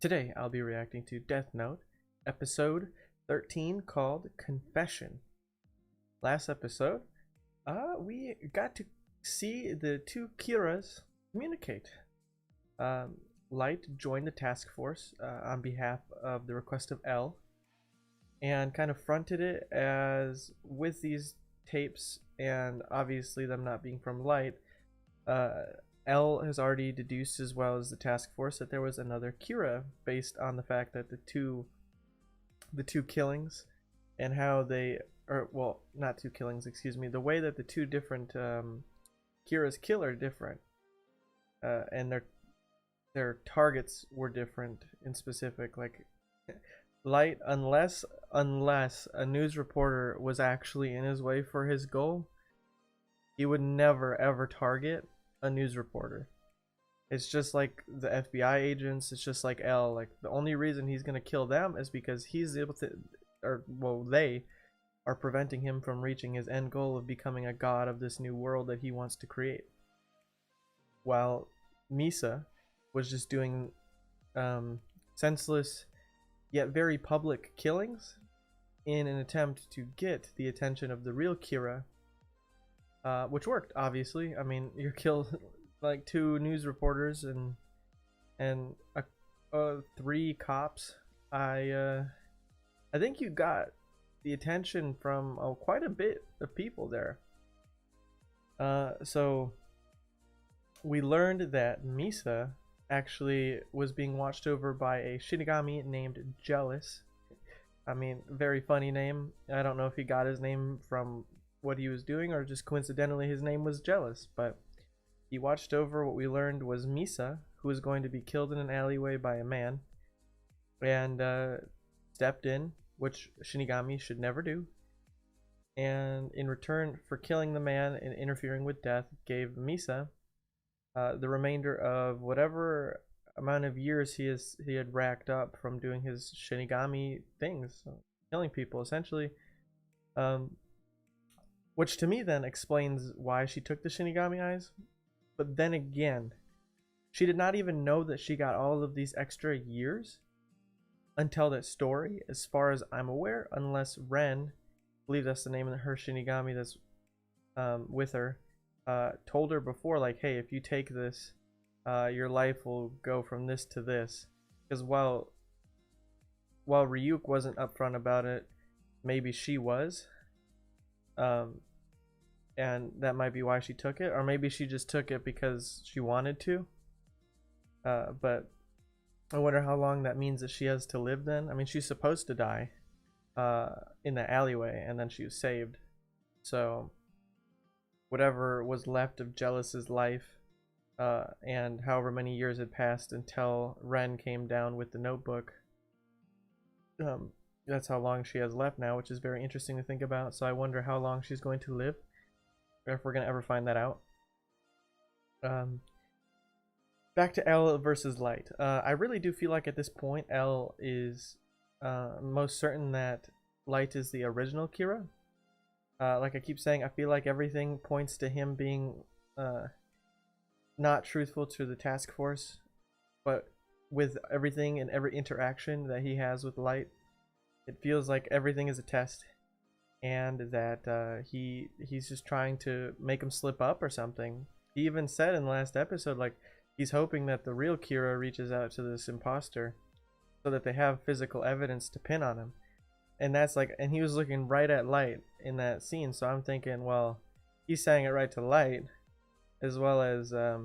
Today I'll be reacting to Death Note, episode 13 called Confession. Last episode, we got to see the two Kiras communicate. Light joined the task force on behalf of the request of L and kind of fronted it as with these tapes and obviously them not being from Light, L has already deduced, as well as the task force, that there was another Kira based on the fact that the two killings and how they, or well, not two killings, excuse me, the way that the two different Kiras kill are different, and their targets were different in specific. Like Light, unless a news reporter was actually in his way for his goal, he would never ever target a news reporter. It's just like the FBI agents, it's just like L. Like the only reason he's gonna kill them is because he's able to, or well, they are preventing him from reaching his end goal of becoming a god of this new world that he wants to create. While Misa was just doing senseless yet very public killings in an attempt to get the attention of the real Kira, which worked, obviously. I mean, you killed like two news reporters and three cops. I think you got the attention from quite a bit of people there. So we learned that Misa actually was being watched over by a Shinigami named Jealous. I mean, very funny name. I don't know if he got his name from what he was doing or just coincidentally his name was Jealous, but he watched over what we learned was Misa, who was going to be killed in an alleyway by a man, and stepped in, which Shinigami should never do, and in return for killing the man and interfering with death, gave Misa the remainder of whatever amount of years he had racked up from doing his Shinigami things, so killing people essentially. Which to me then explains why she took the Shinigami eyes. But then again, she did not even know that she got all of these extra years until that story, as far as I'm aware, unless Ren, I believe that's the name of her Shinigami that's with her, told her before, like, hey, if you take this, your life will go from this to this. Because while Ryuk wasn't upfront about it, maybe she was. And that might be why she took it, or maybe she just took it because she wanted to. But I wonder how long that means that she has to live then. I mean, she's supposed to die in the alleyway, and then she was saved. So whatever was left of Jealous's life, and however many years had passed until Ren came down with the notebook, that's how long she has left now, which is very interesting to think about. So I wonder how long she's going to live, or if we're going to ever find that out. Back to L versus Light. I really do feel like at this point L is most certain that Light is the original Kira. Like I keep saying, I feel like everything points to him being not truthful to the task force, but with everything and every interaction that he has with Light, it feels like everything is a test, and that he's just trying to make him slip up or something. He even said in the last episode, like, he's hoping that the real Kira reaches out to this imposter so that they have physical evidence to pin on him. And that's like, and he was looking right at Light in that scene, so I'm thinking, well, he's saying it right to Light, as well as I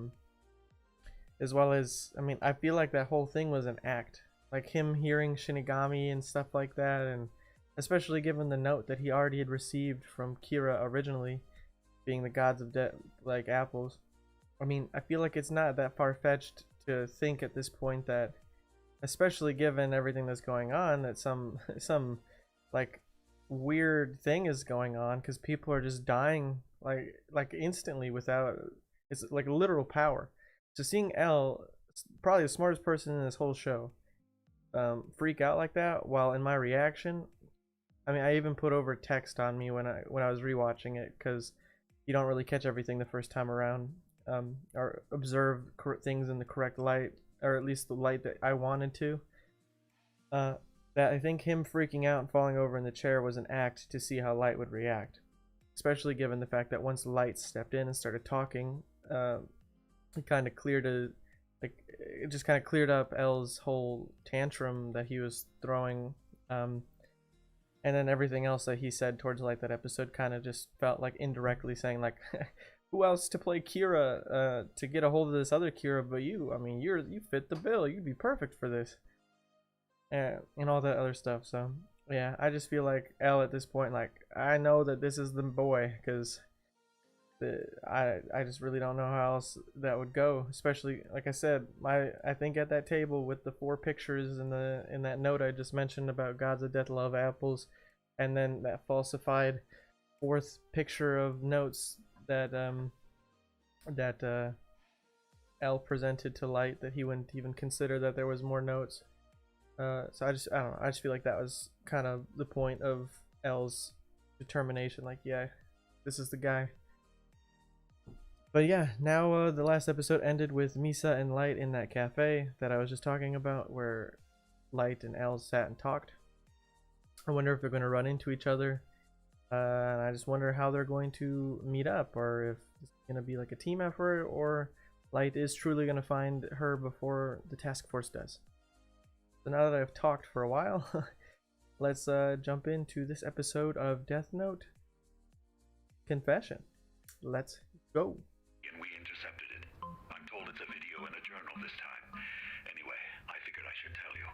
mean, I feel like that whole thing was an act, like him hearing Shinigami and stuff like that, and especially given the note that he already had received from Kira originally, being the gods of like apples. I mean, I feel like it's not that far-fetched to think at this point that, especially given everything that's going on, that some like weird thing is going on, because people are just dying like instantly without, it's like literal power. So seeing L, probably the smartest person in this whole show, freak out like that, while in my reaction, I mean, I even put over text on me when I was rewatching it, because you don't really catch everything the first time around, or observe things in the correct light, or at least the light that I wanted to. Uh, that I think him freaking out and falling over in the chair was an act to see how Light would react. Especially given the fact that once Light stepped in and started talking, it kind of it just kind of cleared up L's whole tantrum that he was throwing. And then everything else that he said towards Light that episode kind of just felt like indirectly saying like, who else to play Kira to get a hold of this other Kira but you? I mean, you fit the bill. You'd be perfect for this. And all that other stuff. So yeah, I just feel like L at this point, like I know that this is the boy, because I just really don't know how else that would go. Especially like I said, I think at that table with the 4 pictures in that note I just mentioned about gods of death love apples, and then that falsified 4th picture of notes that L presented to Light, that he wouldn't even consider that there was more notes. So I don't know. I just feel like that was kind of the point of L's determination. Like, yeah, this is the guy. But yeah, now the last episode ended with Misa and Light in that cafe that I was just talking about, where Light and L sat and talked. I wonder if they're going to run into each other. And I just wonder how they're going to meet up, or if it's going to be like a team effort, or Light is truly going to find her before the task force does. So now that I've talked for a while, let's jump into this episode of Death Note Confession. Let's go. And we intercepted it. I'm told it's a video in a journal this time. Anyway, I figured I should tell you.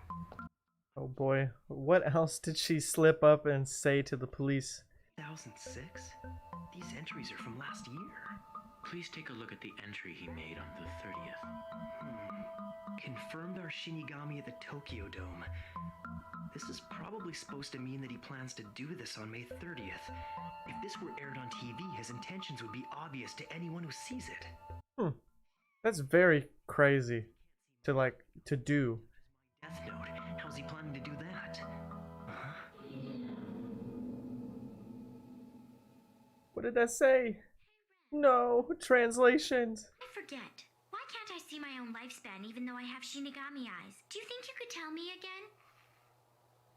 Oh boy, what else did she slip up and say to the police? 2006? These entries are from last year. Please take a look at the entry he made on the 30th. Confirmed our Shinigami at the Tokyo Dome. This is probably supposed to mean that he plans to do this on May 30th. If this were aired on TV, his intentions would be obvious to anyone who sees it. That's very crazy to do. Death Note. How's he planning to do that? What did that say? No, translations. I forget. Why can't I see my own lifespan even though I have Shinigami eyes? Do you think you could tell me again?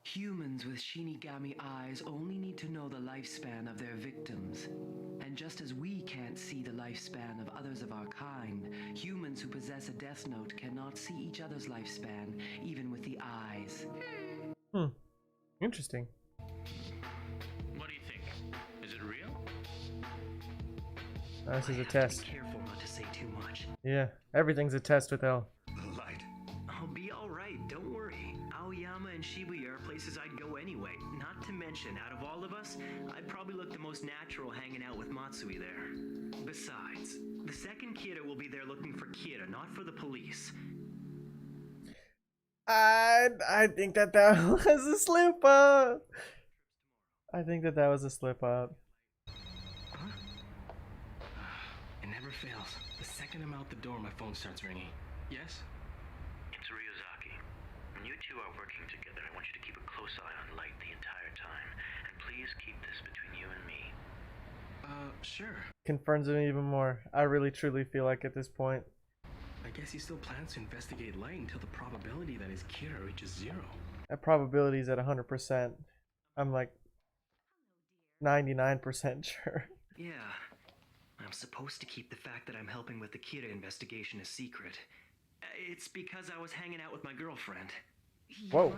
Humans with Shinigami eyes only need to know the lifespan of their victims. And just as we can't see the lifespan of others of our kind, humans who possess a Death Note cannot see each other's lifespan, even with the eyes. Interesting. What do you think? Is it real? This is a test. Be careful not to say too much. Yeah, everything's a test with L. Light. I'll be alright, don't worry. Aoyama and Shibuya are places I'd go anyway. Not to mention, out of all of us, I'd probably look the most natural hanging out with Matsui there. Besides, the second Kira will be there looking for Kira, not for the police. I think that was a slip up. I think that was a slip up. Huh? It never fails. The second I'm out the door, my phone starts ringing. Yes? It's Ryuzaki. When you two are working together, I want you to keep a close eye on Light the entire time. And please keep this between you and me. Sure. Confirms it even more. I really truly feel like at this point, I guess he still plans to investigate Light until the probability that his Kira reaches 0. that probability is at 100%. I'm like 99% sure. Yeah. I'm supposed to keep the fact that I'm helping with the Kira investigation a secret. It's because I was hanging out with my girlfriend. Whoa.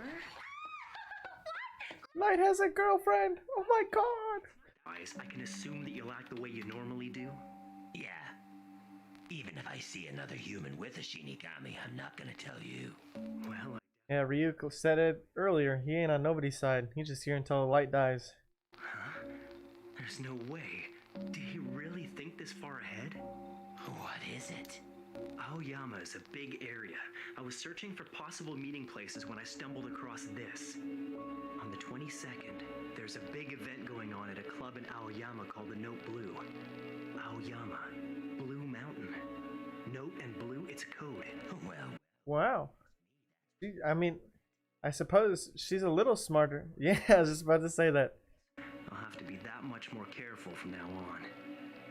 Light has a girlfriend. Oh my god. I can assume that you'll act the way you normally do. Yeah. Even if I see another human with a Shinigami, I'm not gonna tell you. Well, Yeah, Ryuko said it earlier. He ain't on nobody's side. He's just here until the light dies. Huh? There's no way. Do you really think this far ahead? What is it? Aoyama is a big area. I was searching for possible meeting places when I stumbled across this. On the 22nd, there's a big event going on at a club in Aoyama called the Note Blue. Aoyama. Blue Mountain. Note and blue, it's a code. Well, Wow. I mean, I suppose she's a little smarter. Yeah, I was just about to say that. I'll have to be that much more careful from now on.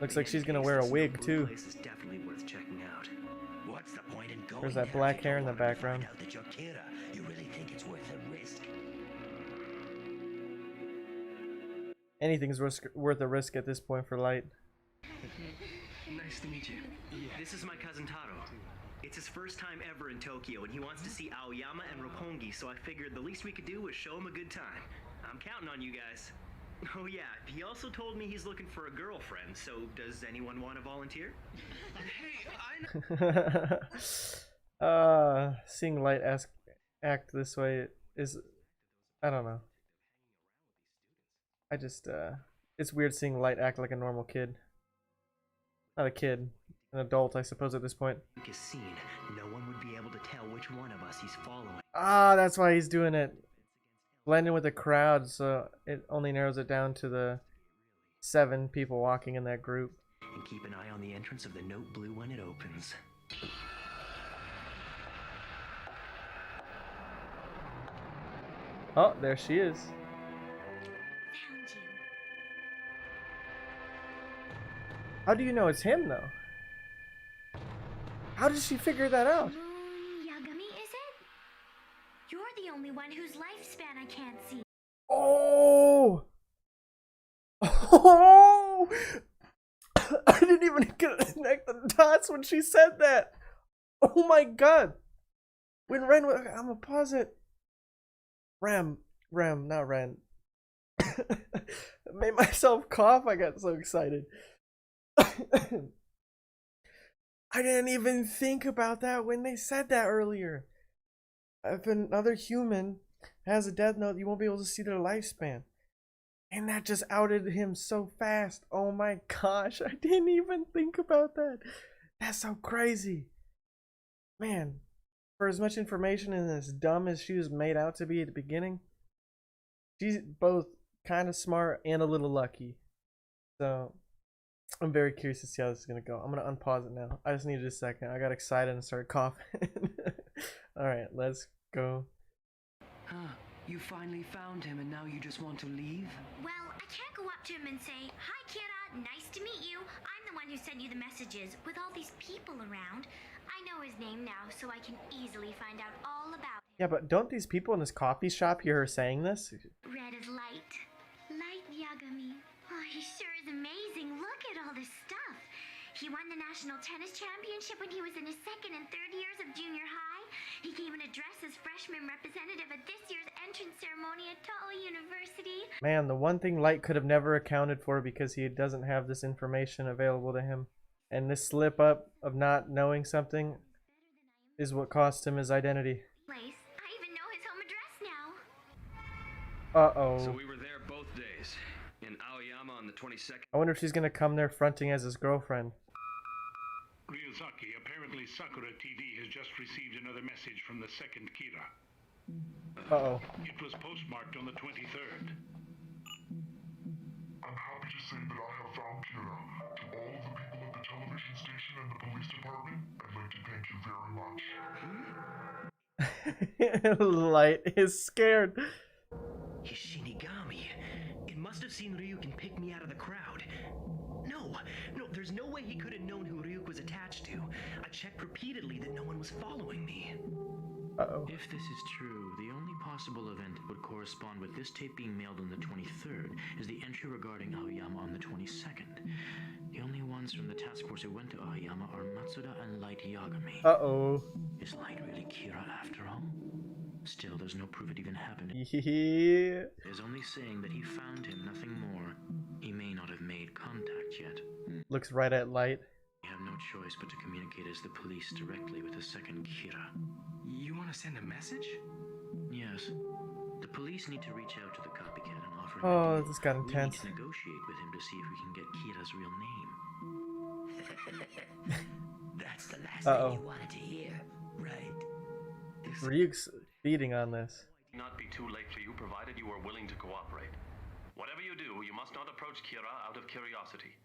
Looks like she's gonna wear a wig too. This place is definitely worth checking out. what's the point in going There's that there black if you hair don't in the want to background. Find out that you're Kira. You really think it's worth the risk? Anything's worth a risk at this point for Light. Nice to meet you. This is my cousin Taro. It's his first time ever in Tokyo, and he wants to see Aoyama and Roppongi, so I figured the least we could do was show him a good time. I'm counting on you guys. Oh yeah, he also told me he's looking for a girlfriend, so does anyone want to volunteer? Hey, I Seeing Light act this way is, I don't know. I just, it's weird seeing Light act like a normal kid. Not a kid, an adult, I suppose, at this point. Is seen, no one would be able to tell which one of us he's following. Ah, that's why he's doing it. Blending with the crowd, so it only narrows it down to the 7 people walking in that group. And keep an eye on the entrance of the note blue when it opens. Oh, there she is. Found you. How do you know it's him, though? How did she figure that out? Yagami, is it? You're the only one whose lifespan I can't see. Oh! Oh! I didn't even connect the dots when she said that. Oh my god! When Ren, I'm gonna pause it. Rem, not Ren. Made myself cough. I got so excited. I didn't even think about that when they said that earlier. If another human has a death note, you won't be able to see their lifespan. And that just outed him so fast. Oh my gosh, I didn't even think about that. That's so crazy. Man, for as much information and as dumb as she was made out to be at the beginning, she's both kind of smart and a little lucky. So, I'm very curious to see how this is going to go. I'm going to unpause it now. I just needed a second. I got excited and started coughing. Alright, let's go. Huh. You finally found him and now you just want to leave? Well, I can't go up to him and say, "Hi, Kira, nice to meet you. I'm the one who sent you the messages." With all these people around, I know his name now, so I can easily find out all about him. Yeah, but don't these people in this coffee shop hear her saying this? Red is light. Light Yagami. Oh, he sure is amazing. Look at all this stuff. He won the national tennis championship when he was in his 2nd and 3rd years of junior high. He gave an address as freshman representative at this year's entrance ceremony at Toho University. Man, the one thing Light could have never accounted for because he doesn't have this information available to him. And this slip up of not knowing something is what cost him his identity. Place. I even know his home address now. Uh-oh. So we were there both days. In Aoyama on the 22nd. I wonder if she's gonna come there fronting as his girlfriend. Ryuzaki, apparently Sakura TD has just received another message from the second Kira. Uh-oh. It was postmarked on the 23rd. I'm happy to say that I have found Kira. To all of the people at the television station and the police department, I'd like to thank you very much. Light is scared. He's Shinigami. It must have seen Ryuk and picked me out of the crowd. No, there's no way he could have known who Ryuk was attached to. I checked repeatedly that no one was following me. Uh-oh. If this is true, the only possible event that would correspond with this tape being mailed on the 23rd is the entry regarding Aoyama on the 22nd. The only ones from the task force who went to Aoyama are Matsuda and Light Yagami. Uh-oh. Is Light really Kira after all? Still, there's no proof it even happened. Yeah. There's only saying that he found him, nothing more. He may not have made contact yet. Looks right at Light. We have no choice but to communicate as the police directly with the second Kira. You want to send a message? Yes. The police need to reach out to the copycat and offer him a Oh, deal. this got We need intense. to negotiate with him to see if we can get Kira's real name. That's the last Uh-oh. thing you wanted to hear, right? Ryuk's feeding on this. Not be too late for you provided you are willing to cooperate. Whatever you do, you must not approach Kira out of curiosity.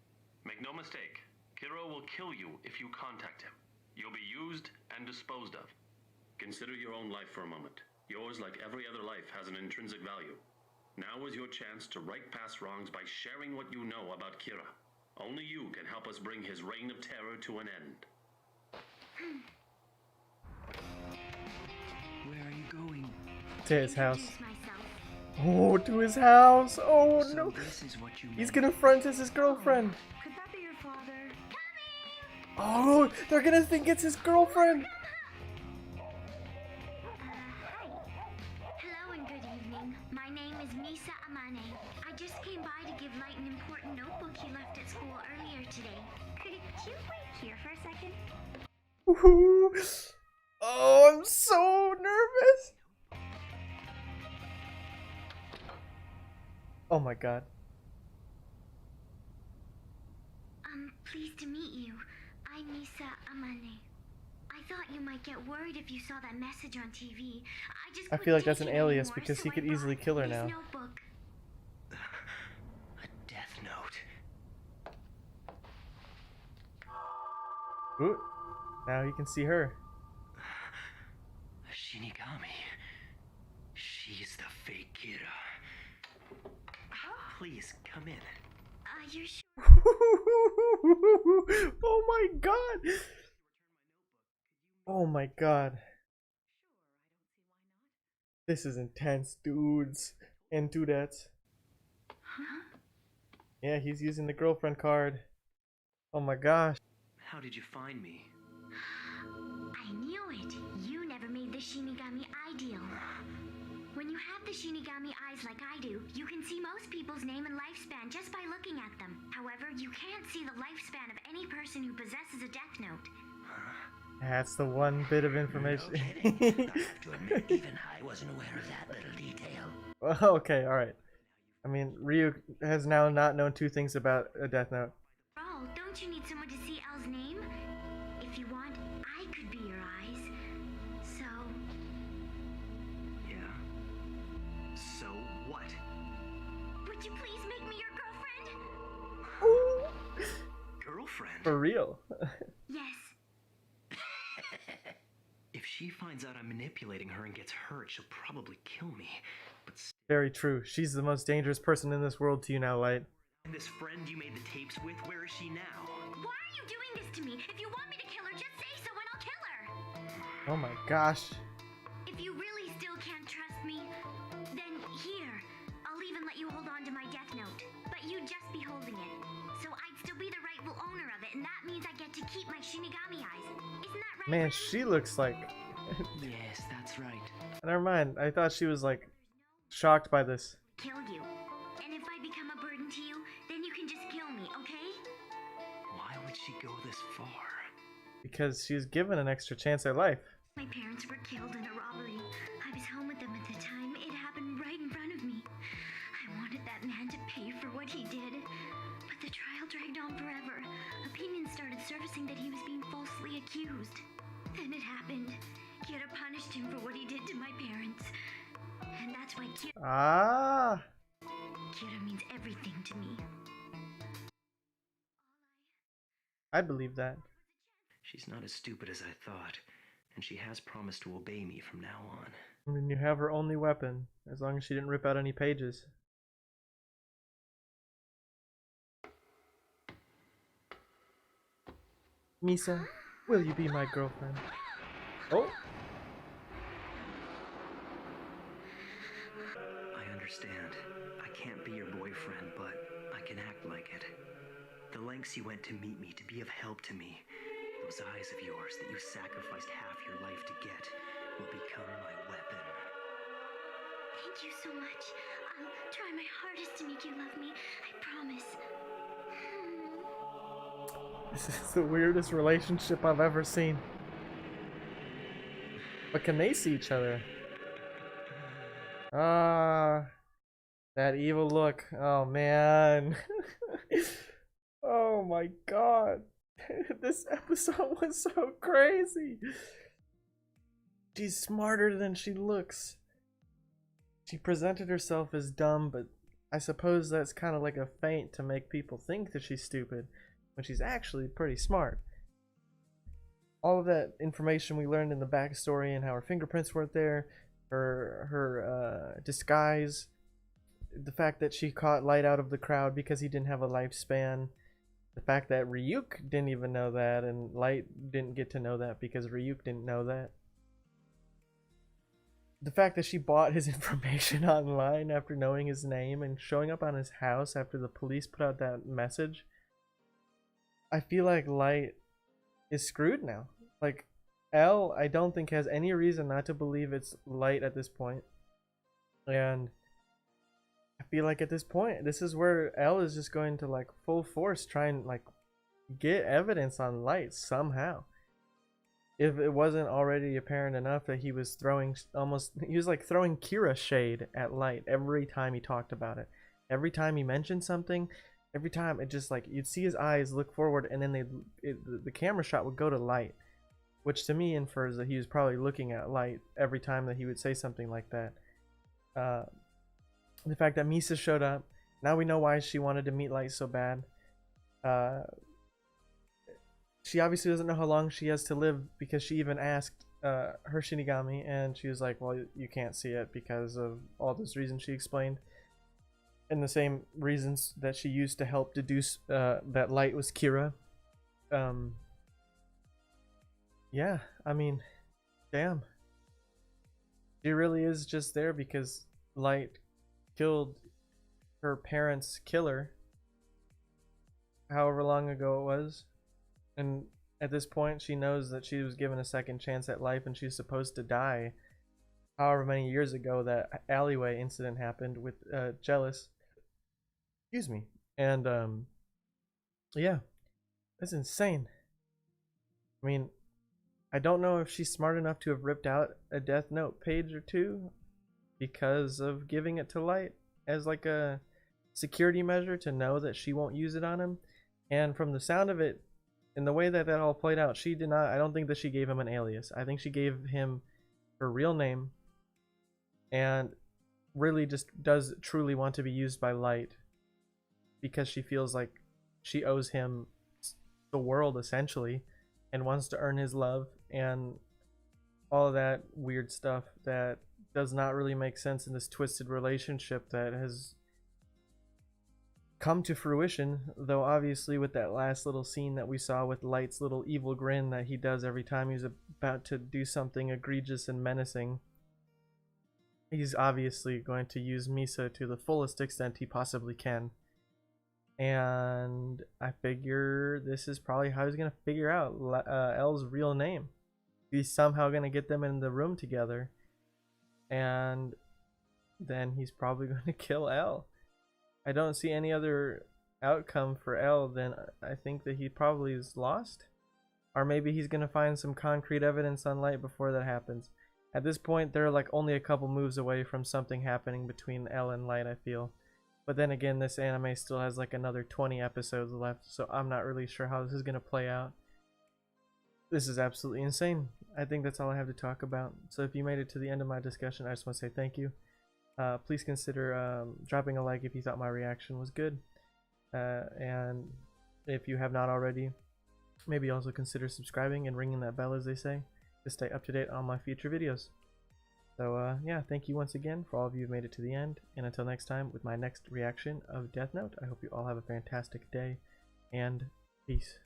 Make no mistake, Kira will kill you if you contact him. You'll be used and disposed of. Consider your own life for a moment. Yours, like every other life, has an intrinsic value. Now is your chance to right past wrongs by sharing what you know about Kira. Only you can help us bring his reign of terror to an end. Where are you going? To his house. Introduce myself. Oh, to his house. Oh So no. this is what you He's meant. gonna front as his girlfriend. Could that be your father? Oh, they're gonna think it's his girlfriend. Hi. Hello and good evening. My name is Misa Amane. I just came by to give Light an important notebook he left at school earlier today. Could you wait here for a second? Ooh. Oh, I'm so nervous. Oh my god. Pleased to meet you. I'm Misa Amane. I thought you might get worried if you saw that message on TV. I feel like that's an alias because he could easily kill her now. Notebook. A death note. Ooh. Now you can see her. A Shinigami. She's the fake Kira. Please, come in. You're sure? Oh my god. Oh my god. This is intense, dudes and dudettes. Huh? Yeah, he's using the girlfriend card. Oh my gosh. How did you find me? I knew it. You never made the Shinigami ideal. When you have the Shinigami eyes like I do, you can see most people's name and lifespan just by looking at them. However, you can't see the lifespan of any person who possesses a death note. That's the one bit of information. No kidding. I have to admit, even I wasn't aware of that little detail. Well, okay, alright. I mean, Ryu has now not known two things about a death note. Oh, don't you need someone to see L's name? If you want, I could be your eyes. So... Yeah. So what? would you please make me your girlfriend? Ooh. Girlfriend? For real. Yes. If she finds out I'm manipulating her and gets hurt, she'll probably kill me. But Very true. She's the most dangerous person in this world to you now, Light. and this friend you made the tapes with, where is she now? Why are you doing this to me? If you want me to kill her, just say so and I'll kill her. Oh my gosh. If you really still can't trust me, then here, I'll even let you hold on to my death note. But you'd just be holding it. So I'd still be the rightful owner of it, and that means I get to keep my Shinigami eyes. Isn't that right? Man, she looks like... Yes, that's right. Never mind. I thought she was like shocked by this. Kill you. And if I become a burden to you, then you can just kill me, okay? Why would she go this far? Because she's given an extra chance at life. My parents were killed in a robbery. I was home with them at the time. It happened right in front of me. I wanted that man to pay for what he did. But the trial dragged on forever. Opinions started surfacing that he was being falsely accused. Then it happened. Kira punished him for what he did to my parents. And that's why Ah. Kira means everything to me. I believe that. She's not as stupid as I thought, and she has promised to obey me from now on. I mean, you have her only weapon, as long as she didn't rip out any pages. Misa, will you be my girlfriend? Oh! I understand. I can't be your boyfriend, but I can act like it. The lengths you went to meet me, to be of help to me, those eyes of yours that you sacrificed half your life to get, will become my weapon. Thank you so much. I'll try my hardest to make you love me. I promise. This is the weirdest relationship I've ever seen. But can they see each other? Ah, that evil look. Oh man. Oh my god. This episode was so crazy. She's smarter than she looks. She presented herself as dumb, but I suppose that's kind of like a feint to make people think that she's stupid, when she's actually pretty smart. All of that information we learned in the backstory and how her fingerprints weren't there, her disguise, the fact that she caught Light out of the crowd because he didn't have a lifespan, the fact that Ryuk didn't even know that and Light didn't get to know that because Ryuk didn't know that. the fact that she bought his information online after knowing his name and showing up on his house after the police put out that message, I feel like Light is screwed now. Like, Elle, I don't think has any reason not to believe it's Light at this point. And I feel like at this point, this is where Elle is just going to like full force try and like get evidence on Light somehow. If it wasn't already apparent enough that he was throwing he was like throwing Kira shade at Light every time he talked about it. Every time he mentioned something, every time it just like you'd see his eyes look forward and then the camera shot would go to Light, which to me infers that he was probably looking at Light every time that he would say something like that. The fact that Misa showed up, now we know why she wanted to meet Light so bad. She obviously doesn't know how long she has to live because she even asked her Shinigami and she was like, well, you can't see it because of all those reasons she explained. And the same reasons that she used to help deduce that Light was Kira. Yeah, I mean, damn. She really is just there because Light killed her parents' killer however long ago it was. And at this point, she knows that she was given a second chance at life and she's supposed to die however many years ago that alleyway incident happened with Jealous. Excuse me. And, yeah, that's insane. I mean, I don't know if she's smart enough to have ripped out a Death Note page or two because of giving it to Light as like a security measure to know that she won't use it on him. And from the sound of it, in the way that that all played out, she did not, I don't think that she gave him an alias. I think she gave him her real name and really just does truly want to be used by Light because she feels like she owes him the world essentially and wants to earn his love and all of that weird stuff that does not really make sense in this twisted relationship that has come to fruition, though obviously with that last little scene that we saw with Light's little evil grin that he does every time he's about to do something egregious and menacing, he's obviously going to use Misa to the fullest extent he possibly can. And I figure this is probably how he's going to figure out Elle's real name. He's somehow going to get them in the room together, and then he's probably going to kill Elle. I don't see any other outcome for Elle than I think that he probably is lost. Or maybe he's going to find some concrete evidence on Light before that happens. At this point, they're like only a couple moves away from something happening between Elle and Light, I feel. But then again, this anime still has like another 20 episodes left, so I'm not really sure how this is going to play out. This is absolutely insane. I think that's all I have to talk about. So if you made it to the end of my discussion, I just want to say thank you. Please consider dropping a like if you thought my reaction was good. And if you have not already, maybe also consider subscribing and ringing that bell, as they say, to stay up to date on my future videos. So yeah, thank you once again for all of you who've made it to the end. And until next time with my next reaction of Death Note, I hope you all have a fantastic day, and peace.